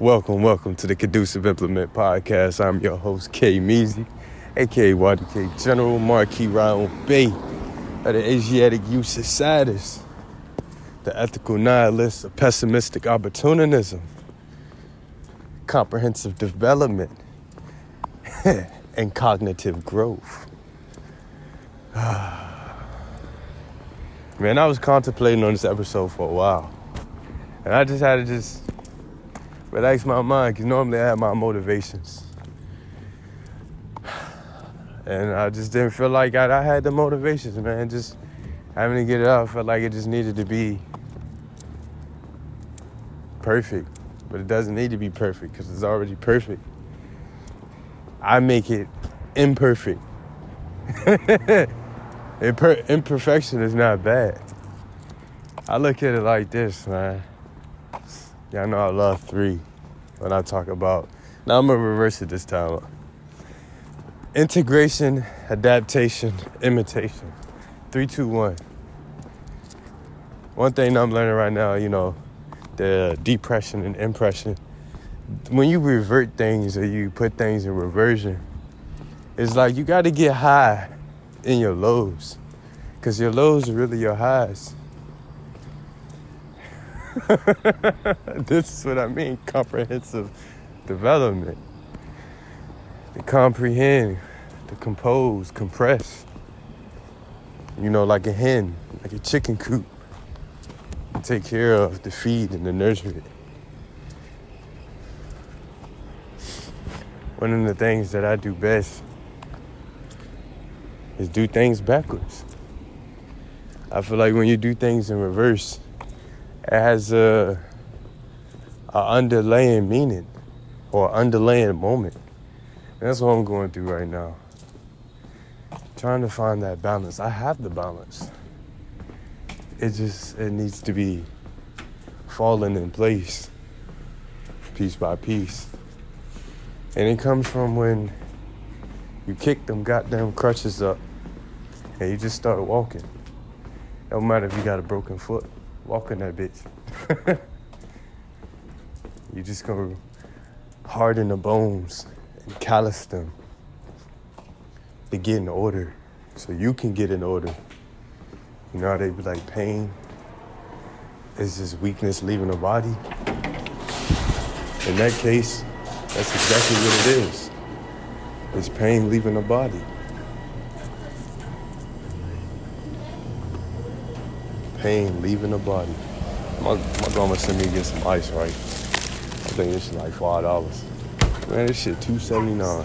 Welcome to the Conducive Implement Podcast. I'm your host, K Meezy, aka YDK General Marquis Ryan Bay of the Asiatic Youth Societies, the ethical nihilist of pessimistic opportunism, comprehensive development, and cognitive growth. Man, I was contemplating on this episode for a while, and I just had to relax my mind, because normally I have my motivations. And I just didn't feel like I had the motivations, man. Just having to get it out, I felt like it just needed to be perfect. But it doesn't need to be perfect, because it's already perfect. I make it imperfect. Imperfection is not bad. I look at it like this, man. Yeah, I know I love 3 when I talk about. Now I'm going to reverse it this time. Integration, adaptation, imitation. 3, 2, 1. One thing I'm learning right now, the depression and impression. When you revert things or you put things in reversion, it's like you got to get high in your lows, because your lows are really your highs. This is what I mean, comprehensive development. To comprehend, to compose, compress. Like a hen, like a chicken coop. To take care of, to feed and to nurture it. One of the things that I do best is do things backwards. I feel like when you do things in reverse, it has a underlying meaning or underlying moment. And that's what I'm going through right now. Trying to find that balance. I have the balance. It needs to be falling in place, piece by piece. And it comes from when you kick them goddamn crutches up and you just start walking. Don't matter if you got a broken foot. Walking that bitch. You just gonna harden the bones and callous them to get in order, so you can get in order. You know how they be like, pain is just weakness leaving the body? In that case, that's exactly what it is. It's pain leaving the body. Pain leaving the body. My grandma sent me to get some ice, right? I think this is like $5. Man, this shit $2.79.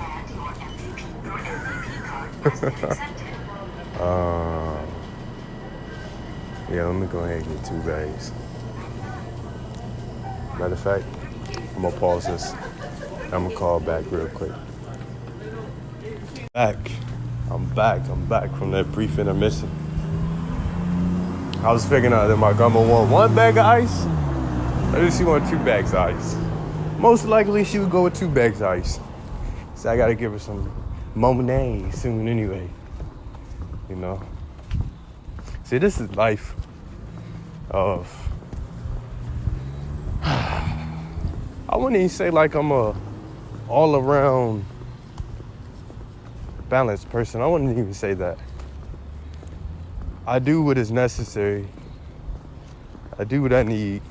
Yeah, let me go ahead and get 2 bags. Matter of fact, I'm gonna pause this. I'm gonna call back real quick. I'm back from that brief intermission. I was figuring out that my grandma want 1 bag of ice, or did she want 2 bags of ice? Most likely she would go with 2 bags of ice. So I gotta give her some Monet soon anyway. See, this is life of, I wouldn't even say like I'm a all-around balanced person. I wouldn't even say that. I do what is necessary. I do what I need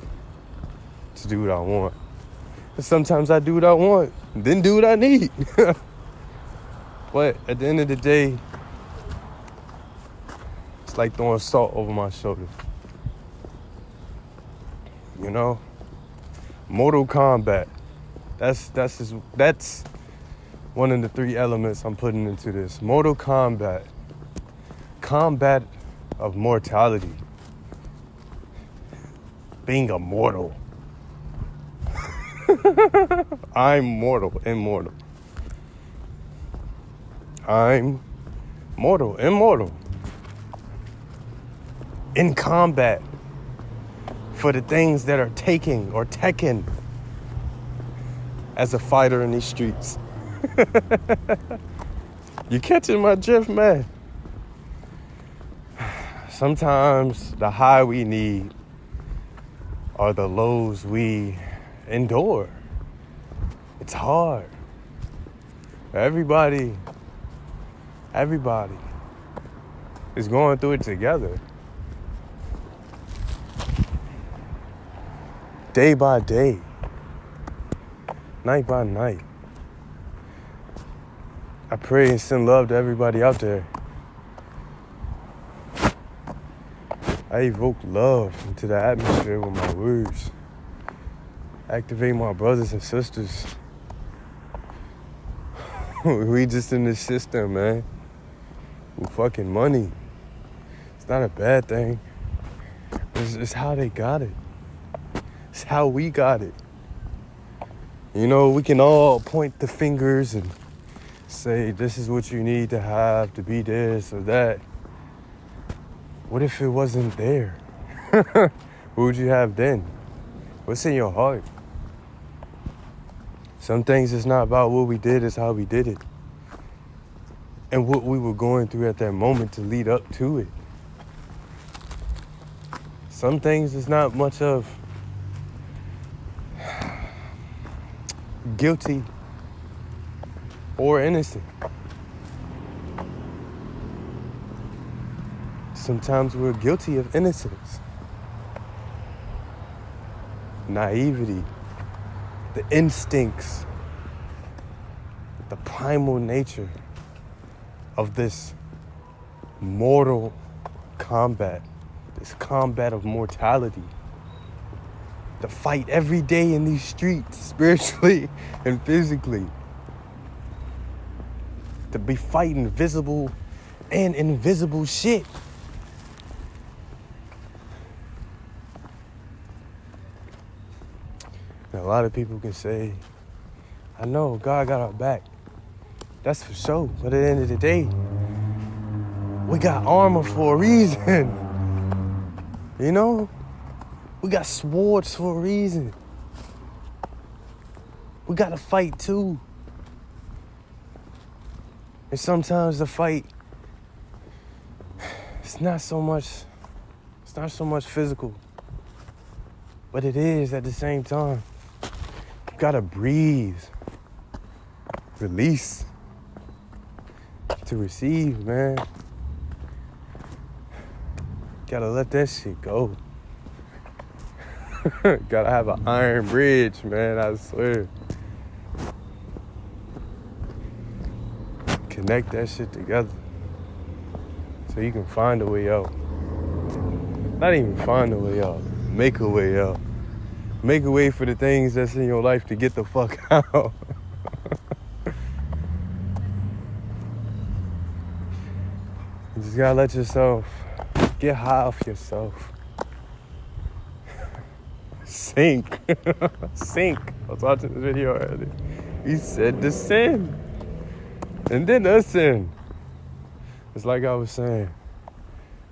to do what I want. And sometimes I do what I want, then do what I need. But at the end of the day, it's like throwing salt over my shoulder. Mortal Kombat. That's one of the 3 elements I'm putting into this. Mortal Kombat. Combat of mortality. Being immortal. I'm immortal. I'm mortal, immortal. In combat for the things that are taking or taken as a fighter in these streets. You catching my drift, man? Sometimes the high we need are the lows we endure. It's hard. Everybody is going through it together. Day by day. Night by night. I pray and send love to everybody out there. I evoke love into the atmosphere with my words. Activate my brothers and sisters. We just in this system, man. With fucking money. It's not a bad thing. It's how they got it. It's how we got it. You know, we can all point the fingers and say, this is what you need to have to be this or that. What if it wasn't there? What would you have then? What's in your heart? Some things it's not about what we did, it's how we did it. And what we were going through at that moment to lead up to it. Some things it's not much of guilty or innocent. Sometimes we're guilty of innocence, naivety, the instincts, the primal nature of this mortal combat, this combat of mortality. To fight every day in these streets, spiritually and physically. To be fighting visible and invisible shit. And a lot of people can say, I know God got our back. That's for sure. But at the end of the day, we got armor for a reason. You know? We got swords for a reason. We got to fight too. And sometimes the fight, it's not so much physical, but it is at the same time. You got to breathe, release to receive, man. Got to let that shit go. Gotta have an iron bridge, man, I swear. Connect that shit together so you can find a way out. Not even find a way out, make a way out. Make a way for the things that's in your life to get the fuck out. You just gotta let yourself get high off yourself. Sink. Sink. I was watching this video earlier. He said descend. And then ascend. It's like I was saying.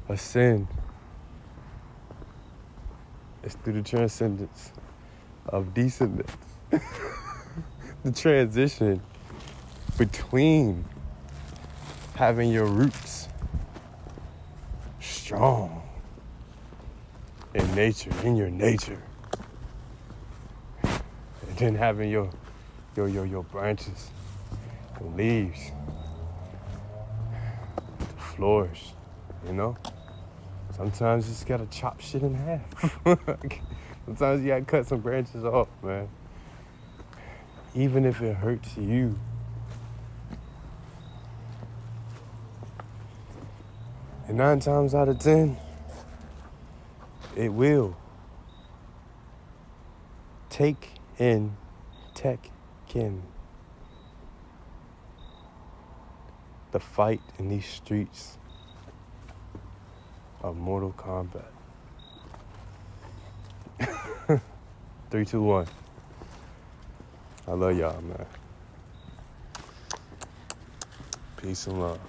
Ascend. It's through the transcendence of descendants. The transition between having your roots strong in nature, in your nature. And then having your branches, the leaves, to flourish, you know? Sometimes you just gotta chop shit in half. Sometimes you gotta cut some branches off, man. Even if it hurts you. And 9 times out of 10, it will. Take in the fight in these streets of Mortal Kombat. 3, 2, 1. I love y'all, man. Peace and love.